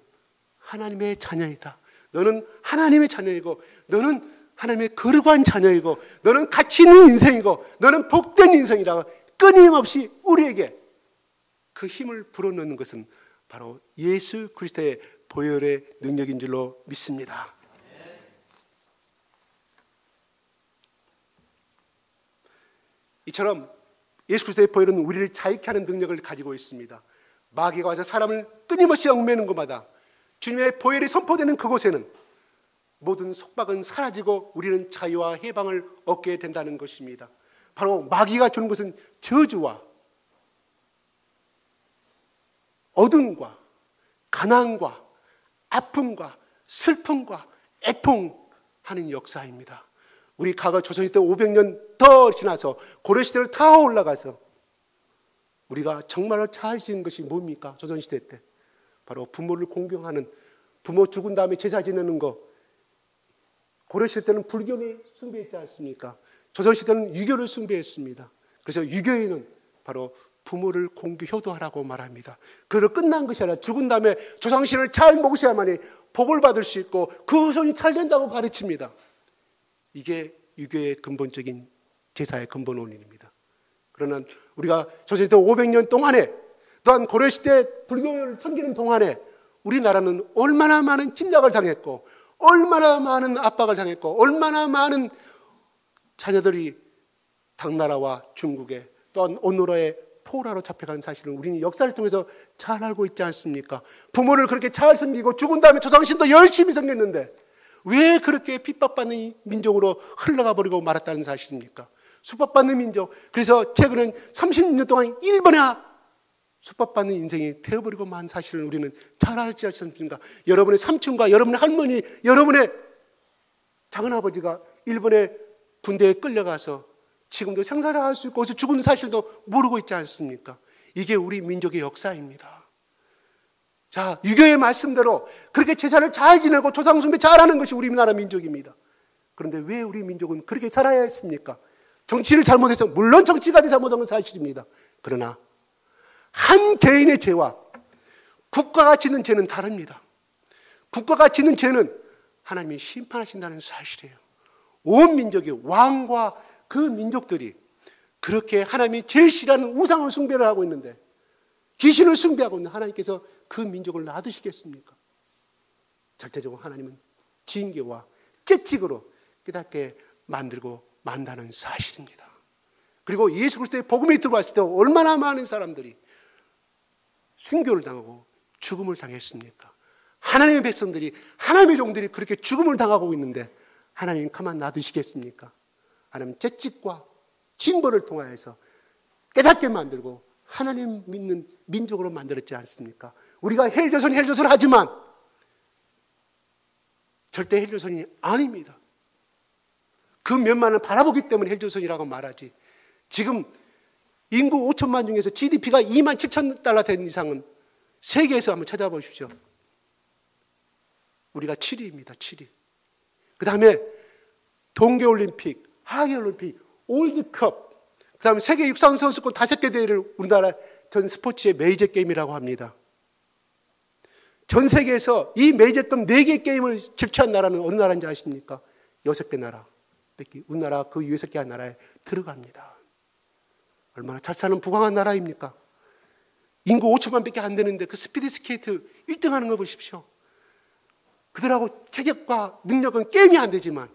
하나님의 자녀이다. 너는 하나님의 자녀이고 너는 하나님의 거룩한 자녀이고 너는 가치 있는 인생이고 너는 복된 인생이라고 끊임없이 우리에게 그 힘을 불어넣는 것은 바로 예수 그리스도의 보혈의 능력인 줄로 믿습니다. 이처럼 예수 그리스도의 보혈은 우리를 자유케 하는 능력을 가지고 있습니다. 마귀가 와서 사람을 끊임없이 얽매는 곳마다 주님의 보혈이 선포되는 그곳에는 모든 속박은 사라지고 우리는 자유와 해방을 얻게 된다는 것입니다. 바로 마귀가 주는 것은 저주와 어둠과 가난과 아픔과 슬픔과 애통하는 역사입니다. 우리 과거 조선시대 500년 더 지나서 고려시대를 다 올라가서 우리가 정말로 잘 지은 것이 뭡니까? 조선시대 때 바로 부모를 공경하는, 부모 죽은 다음에 제사 지내는 거. 고려시대 때는 불교를 숭배했지 않습니까? 조선시대는 유교를 숭배했습니다. 그래서 유교에는 바로 부모를 효도하라고 말합니다. 그래서 끝난 것이 아니라 죽은 다음에 조상신을 잘 모셔야만이 복을 받을 수 있고 그 후손이 잘 된다고 가르칩니다. 이게 유교의 근본적인 제사의 근본 원리입니다. 그러나 우리가 조선시대 500년 동안에 또한 고려시대 불교를 섬기는 동안에 우리나라는 얼마나 많은 침략을 당했고 얼마나 많은 압박을 당했고 얼마나 많은 자녀들이 당나라와 중국에 또한 오너라의 포로로 잡혀간 사실은 우리는 역사를 통해서 잘 알고 있지 않습니까? 부모를 그렇게 잘 섬기고 죽은 다음에 조상신도 열심히 섬겼는데 왜 그렇게 핍박받는 민족으로 흘러가 버리고 말았다는 사실입니까? 수법받는 민족. 그래서 최근엔 30년 동안 일본에 수법받는 인생이 되어버리고 만 사실을 우리는 잘 알지 않습니까? 여러분의 삼촌과 여러분의 할머니, 여러분의 작은아버지가 일본의 군대에 끌려가서 지금도 생사를 할 수 있고 어디서 죽은 사실도 모르고 있지 않습니까? 이게 우리 민족의 역사입니다. 자, 유교의 말씀대로 그렇게 제사를 잘 지내고 조상 숭배 잘하는 것이 우리나라 민족입니다. 그런데 왜 우리 민족은 그렇게 살아야 했습니까? 정치를 잘못해서, 물론 정치가 잘못한 건 사실입니다. 그러나 한 개인의 죄와 국가가 짓는 죄는 다릅니다. 국가가 짓는 죄는 하나님이 심판하신다는 사실이에요. 온 민족이 왕과 그 민족들이 그렇게 하나님이 제일 싫어하는 우상을 숭배를 하고 있는데, 귀신을 숭배하고 있는 하나님께서 그 민족을 놔두시겠습니까? 절대적으로 하나님은 징계와 채찍으로 깨닫게 만들고 만다는 사실입니다. 그리고 예수 그리스도의 복음이 들어왔을 때 얼마나 많은 사람들이 순교를 당하고 죽음을 당했습니까? 하나님의 백성들이, 하나님의 종들이 그렇게 죽음을 당하고 있는데 하나님 가만 놔두시겠습니까? 하나님 채찍과 징벌을 통하여서 깨닫게 만들고 하나님 믿는 민족으로 만들었지 않습니까? 우리가 헬조선 하지만 절대 헬조선이 아닙니다. 그 면만을 바라보기 때문에 헬조선이라고 말하지, 지금 인구 5천만 중에서 GDP가 2만 7천 달러 된 이상은 세계에서 한번 찾아보십시오. 우리가 7위입니다. 7위. 그 다음에 동계올림픽, 하계올림픽, 월드컵, 그 다음에 세계 육상선수권 5개 대회를 우리나라 전 스포츠의 메이저 게임이라고 합니다. 전 세계에서 이 메이저급 4개 게임을 질주한 나라는 어느 나라인지 아십니까? 6개 나라. 우리나라 그 6개 나라에 들어갑니다. 얼마나 잘 사는 부강한 나라입니까? 인구 5천만 밖에 안 되는데 그 스피드 스케이트 1등 하는 거 보십시오. 그들하고 체격과 능력은 게임이 안 되지만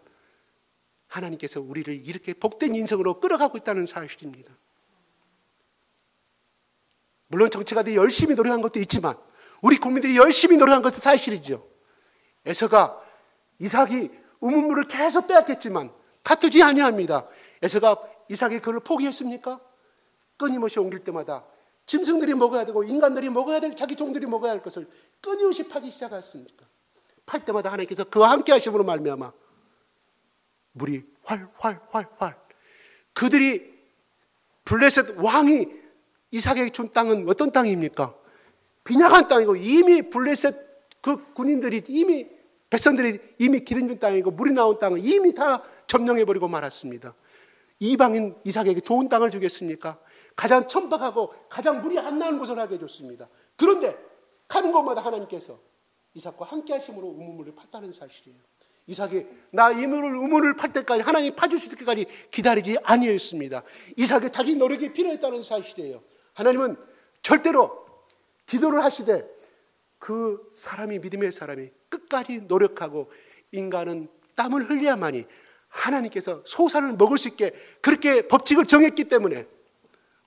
하나님께서 우리를 이렇게 복된 인생으로 끌어가고 있다는 사실입니다. 물론 정치가들이 열심히 노력한 것도 있지만 우리 국민들이 열심히 노력한 것도 사실이죠. 에서가 이삭이 우물물을 계속 빼앗겼지만 다투지 아니합니다. 에서가 이삭이 그를 포기했습니까? 끊임없이 옮길 때마다 짐승들이 먹어야 되고 인간들이 먹어야 될, 자기 종들이 먹어야 할 것을 끊임없이 파기 시작했습니까? 팔 때마다 하나님께서 그와 함께 하심으로 말미암아 물이 활활활활, 그들이 블레셋 왕이 이삭에게 준 땅은 어떤 땅입니까? 빈약한 땅이고 이미 블레셋 그 군인들이 이미 백성들이 이미 기름진 땅이고 물이 나온 땅을 이미 다 점령해버리고 말았습니다. 이방인 이삭에게 좋은 땅을 주겠습니까? 가장 천박하고 가장 물이 안 나는 곳을 하게 해줬습니다. 그런데 가는 곳마다 하나님께서 이삭과 함께 하심으로 우물물을 팠다는 사실이에요. 이삭이 나 우물을 팔 때까지, 하나님이 파주실 때까지 기다리지 아니했습니다. 이삭의 자기 노력이 필요했다는 사실이에요. 하나님은 절대로 기도를 하시되 그 사람이, 믿음의 사람이 끝까지 노력하고 인간은 땀을 흘려야만이 하나님께서 소산을 먹을 수 있게 그렇게 법칙을 정했기 때문에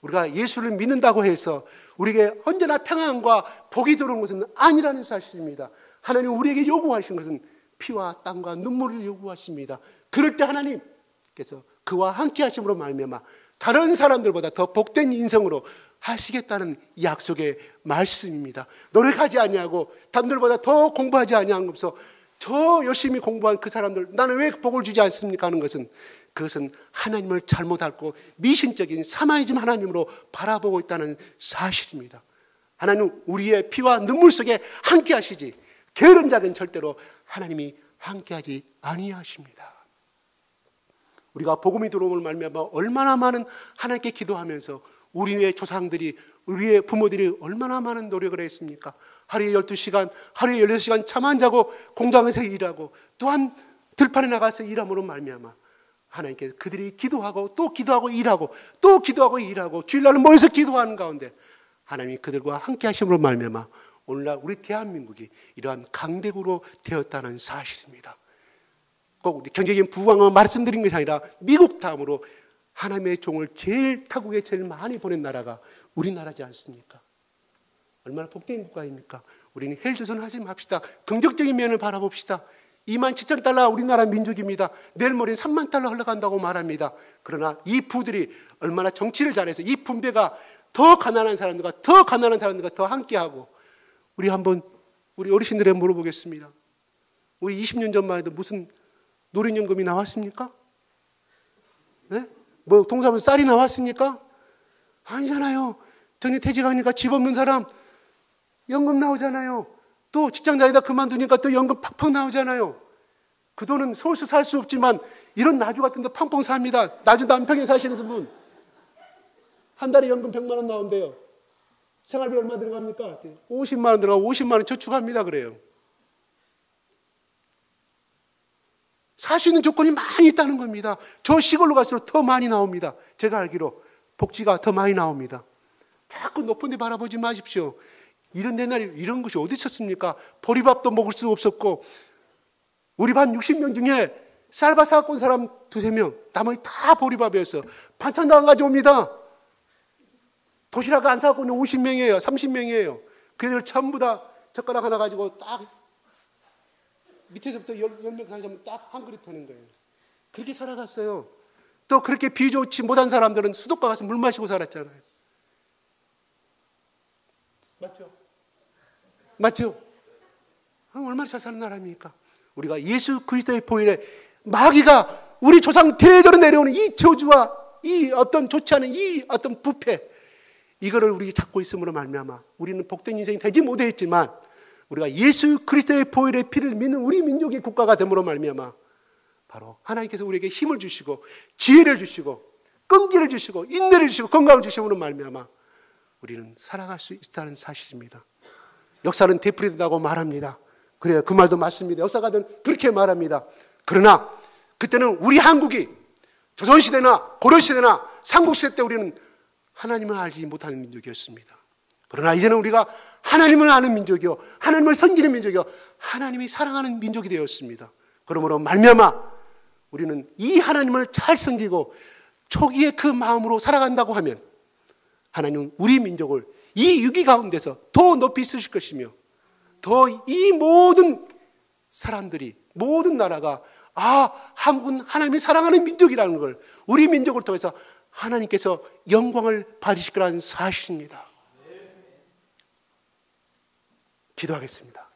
우리가 예수를 믿는다고 해서 우리에게 언제나 평안과 복이 들어오는 것은 아니라는 사실입니다. 하나님 우리에게 요구하신 것은 피와 땀과 눈물을 요구하십니다. 그럴 때 하나님께서 그와 함께 하심으로 말미암아 다른 사람들보다 더 복된 인생으로 하시겠다는 약속의 말씀입니다. 노력하지 아니하고 남들보다 더 공부하지 아니하면서 저 열심히 공부한 그 사람들 나는 왜 복을 주지 않습니까 하는 것은, 그것은 하나님을 잘못 알고 미신적인 사마이즘 하나님으로 바라보고 있다는 사실입니다. 하나님은 우리의 피와 눈물 속에 함께 하시지 게으른 자는 절대로 하나님이 함께하지 아니하십니다. 우리가 복음이 들어옴을 말미암아 얼마나 많은 하나님께 기도하면서 우리의 조상들이, 우리의 부모들이 얼마나 많은 노력을 했습니까? 하루에 12시간, 하루에 16시간 잠 안 자고 공장에서 일하고 또한 들판에 나가서 일함으로 말미암아 하나님께 그들이 기도하고 또 기도하고 일하고 또 기도하고 일하고 주일날은 모여서 기도하는 가운데 하나님이 그들과 함께 하심으로 말미암아 오늘날 우리 대한민국이 이러한 강대국으로 되었다는 사실입니다. 꼭 우리 경제적인 부강을 말씀드린 것이 아니라 미국 다음으로 하나님의 종을 타국에 제일 많이 보낸 나라가 우리나라지 않습니까? 얼마나 복된 국가입니까? 우리는 헬조선 하지 맙시다. 긍정적인 면을 바라봅시다. 2만 7천 달러 우리나라 민족입니다. 내일 모레 3만 달러 흘러간다고 말합니다. 그러나 이 부들이 얼마나 정치를 잘해서 이 분배가 더 가난한 사람들과 더 함께하고, 우리 한번 우리 어르신들에게 물어보겠습니다. 우리 20년 전만 해도 무슨 노린연금이 나왔습니까? 네? 뭐 동사무소 쌀이 나왔습니까? 아니잖아요. 정년 퇴직하니까 집 없는 사람 연금 나오잖아요. 또 직장 다니다 그만두니까 또 연금 팍팍 나오잖아요. 그 돈은 서울서 살 수 없지만 이런 나주 같은 데 팡팡 삽니다. 나주 남평에 사시는 분 한 달에 연금 100만 원 나온대요. 생활비 얼마 들어갑니까? 50만 원 들어가고 50만 원 저축합니다. 그래요. 살 수 있는 조건이 많이 있다는 겁니다. 저 시골로 갈수록 더 많이 나옵니다. 제가 알기로 복지가 더 많이 나옵니다. 자꾸 높은 데 바라보지 마십시오. 이런 옛날에 이런 것이 어디 있었습니까? 보리밥도 먹을 수 없었고, 우리 반 60명 중에 쌀밥 사갖고 온 사람 2-3명, 나머지 다 보리밥이었어. 반찬도 안 가져옵니다. 도시락 안 사갖고 오는 50명이에요. 30명이에요. 그들 전부 다 젓가락 하나 가지고 딱 밑에서부터 10명 가져오면 딱 한 그릇 하는 거예요. 그렇게 살아갔어요. 또 그렇게 비 좋지 못한 사람들은 수도가 가서 물 마시고 살았잖아요. 맞죠? 맞죠? 얼마나 잘 사는 나라입니까? 우리가 예수 그리스도의 보혈에 마귀가 우리 조상 대대로 내려오는 이 저주와 이 어떤 좋지 않은 이 어떤 부패, 이거를 우리 잡고 있음으로 말미암아 우리는 복된 인생이 되지 못했지만, 우리가 예수 그리스도의 보혈의 피를 믿는 우리 민족의 국가가 됨으로 말미암아 바로 하나님께서 우리에게 힘을 주시고 지혜를 주시고 끈기를 주시고 인내를 주시고 건강을 주심으로 말미암아 우리는 살아갈 수 있다는 사실입니다. 역사는 되풀이된다고 말합니다. 그래요. 그 말도 맞습니다. 역사가든 그렇게 말합니다. 그러나 그때는 우리 한국이 조선시대나 고려시대나 삼국시대 때 우리는 하나님을 알지 못하는 민족이었습니다. 그러나 이제는 우리가 하나님을 아는 민족이요, 하나님을 섬기는 민족이요, 하나님이 사랑하는 민족이 되었습니다. 그러므로 말미암아 우리는 이 하나님을 잘 섬기고 초기에 그 마음으로 살아간다고 하면 하나님은 우리 민족을 이 위기 가운데서 더 높이 쓰실 것이며, 더 이 모든 사람들이, 모든 나라가 한국은 하나님이 사랑하는 민족이라는 걸 우리 민족을 통해서 하나님께서 영광을 받으실 거라는 사실입니다. 기도하겠습니다.